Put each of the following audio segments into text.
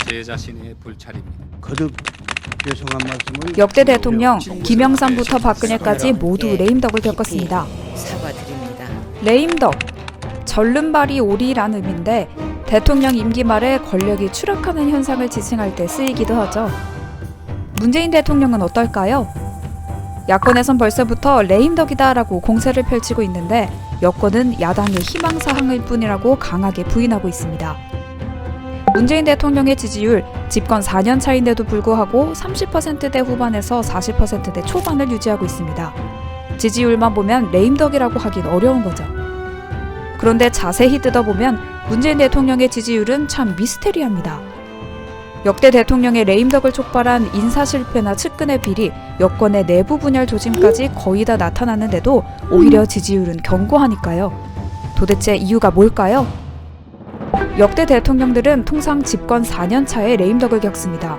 제 자신의 불찰입니다. 거듭 죄송한 말씀을 역대 대통령 김영삼부터 박근혜까지 모두 레임덕을 겪었습니다. 사과드립니다. 레임덕, 절름발이 오리라는 의미인데 대통령 임기 말에 권력이 추락하는 현상을 지칭할 때 쓰이기도 하죠. 문재인 대통령은 어떨까요? 야권에선 벌써부터 레임덕이다라고 공세를 펼치고 있는데 여권은 야당의 희망사항일 뿐이라고 강하게 부인하고 있습니다. 문재인 대통령의 지지율 집권 4년 차인데도 불구하고 30%대 후반에서 40%대 초반을 유지하고 있습니다. 지지율만 보면 레임덕이라고 하긴 어려운 거죠. 그런데 자세히 뜯어보면 문재인 대통령의 지지율은 참 미스테리합니다. 역대 대통령의 레임덕을 촉발한 인사실패나 측근의 비리, 여권의 내부 분열 조짐까지 거의 다 나타났는데도 오히려 지지율은 견고하니까요. 도대체 이유가 뭘까요? 역대 대통령들은 통상 집권 4년 차에 레임덕을 겪습니다.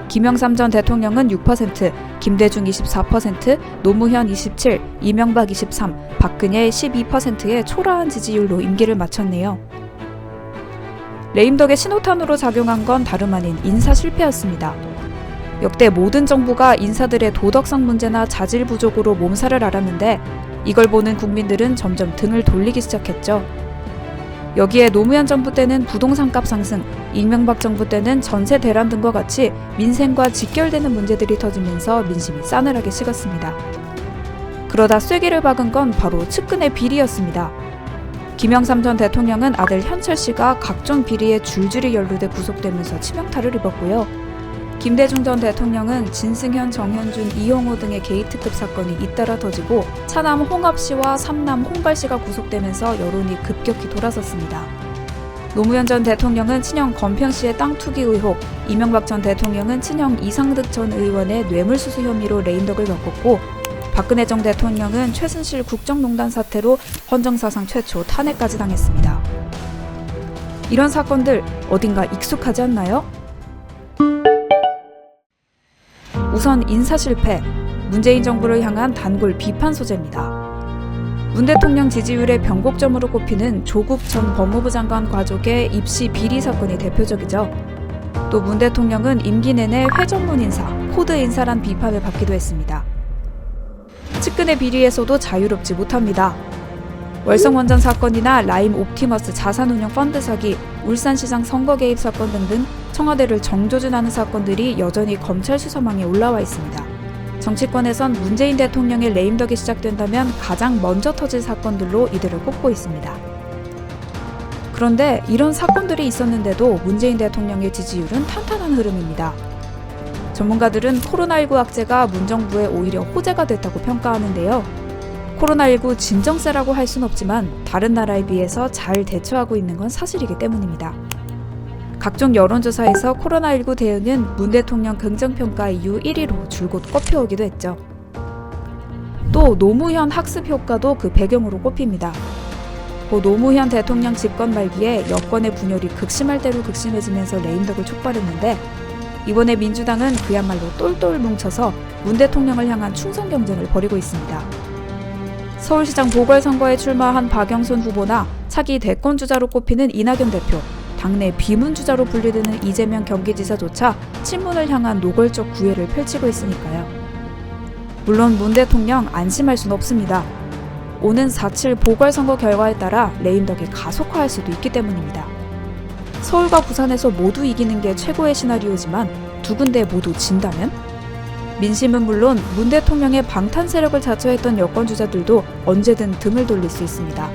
김영삼 전 대통령은 6%, 김대중 24%, 노무현 27%, 이명박 23%, 박근혜 12%의 초라한 지지율로 임기를 마쳤네요. 레임덕의 신호탄으로 작용한 건 다름 아닌 인사 실패였습니다. 역대 모든 정부가 인사들의 도덕성 문제나 자질 부족으로 몸살을 앓았는데 이걸 보는 국민들은 점점 등을 돌리기 시작했죠. 여기에 노무현 정부 때는 부동산값 상승, 이명박 정부 때는 전세 대란 등과 같이 민생과 직결되는 문제들이 터지면서 민심이 싸늘하게 식었습니다. 그러다 쐐기를 박은 건 바로 측근의 비리였습니다. 김영삼 전 대통령은 아들 현철 씨가 각종 비리에 줄줄이 연루돼 구속되면서 치명타를 입었고요. 김대중 전 대통령은 진승현, 정현준, 이용호 등의 게이트급 사건이 잇따라 터지고 차남 홍합 씨와 삼남 홍발 씨가 구속되면서 여론이 급격히 돌아섰습니다. 노무현 전 대통령은 친형 건평 씨의 땅 투기 의혹, 이명박 전 대통령은 친형 이상득 전 의원의 뇌물수수 혐의로 레임덕을 겪었고 박근혜 전 대통령은 최순실 국정농단 사태로 헌정사상 최초 탄핵까지 당했습니다. 이런 사건들 어딘가 익숙하지 않나요? 우선 인사 실패, 문재인 정부를 향한 단골 비판 소재입니다. 문 대통령 지지율의 변곡점으로 꼽히는 조국 전 법무부 장관 가족의 입시 비리 사건이 대표적이죠. 또 문 대통령은 임기 내내 회전문 인사, 코드 인사란 비판을 받기도 했습니다. 측근의 비리에서도 자유롭지 못합니다. 월성원전 사건이나 라임 옵티머스 자산운용 펀드 사기, 울산시장 선거 개입 사건 등등 청와대를 정조준하는 사건들이 여전히 검찰 수사망에 올라와 있습니다. 정치권에선 문재인 대통령의 레임덕이 시작된다면 가장 먼저 터질 사건들로 이들을 꼽고 있습니다. 그런데 이런 사건들이 있었는데도 문재인 대통령의 지지율은 탄탄한 흐름입니다. 전문가들은 코로나19 악재가 문 정부에 오히려 호재가 됐다고 평가하는데요. 코로나19 진정세라고 할 순 없지만 다른 나라에 비해서 잘 대처하고 있는 건 사실이기 때문입니다. 각종 여론조사에서 코로나19 대응은 문 대통령 긍정평가 이후 1위로 줄곧 꼽혀오기도 했죠. 또 노무현 학습 효과도 그 배경으로 꼽힙니다. 고 노무현 대통령 집권 말기에 여권의 분열이 극심할 대로 극심해지면서 레임덕을 촉발했는데 이번에 민주당은 그야말로 똘똘 뭉쳐서 문 대통령을 향한 충성 경쟁을 벌이고 있습니다. 서울시장 보궐선거에 출마한 박영선 후보나 차기 대권주자로 꼽히는 이낙연 대표, 당내 비문주자로 분류되는 이재명 경기지사조차 친문을 향한 노골적 구애를 펼치고 있으니까요. 물론 문 대통령 안심할 순 없습니다. 오는 4.7 보궐선거 결과에 따라 레임덕이 가속화할 수도 있기 때문입니다. 서울과 부산에서 모두 이기는 게 최고의 시나리오지만 두 군데 모두 진다면? 민심은 물론 문 대통령의 방탄 세력을 자처했던 여권 주자들도 언제든 등을 돌릴 수 있습니다.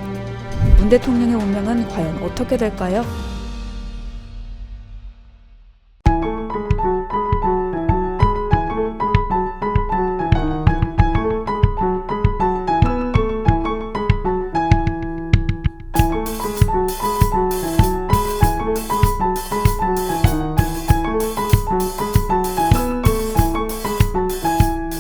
문 대통령의 운명은 과연 어떻게 될까요?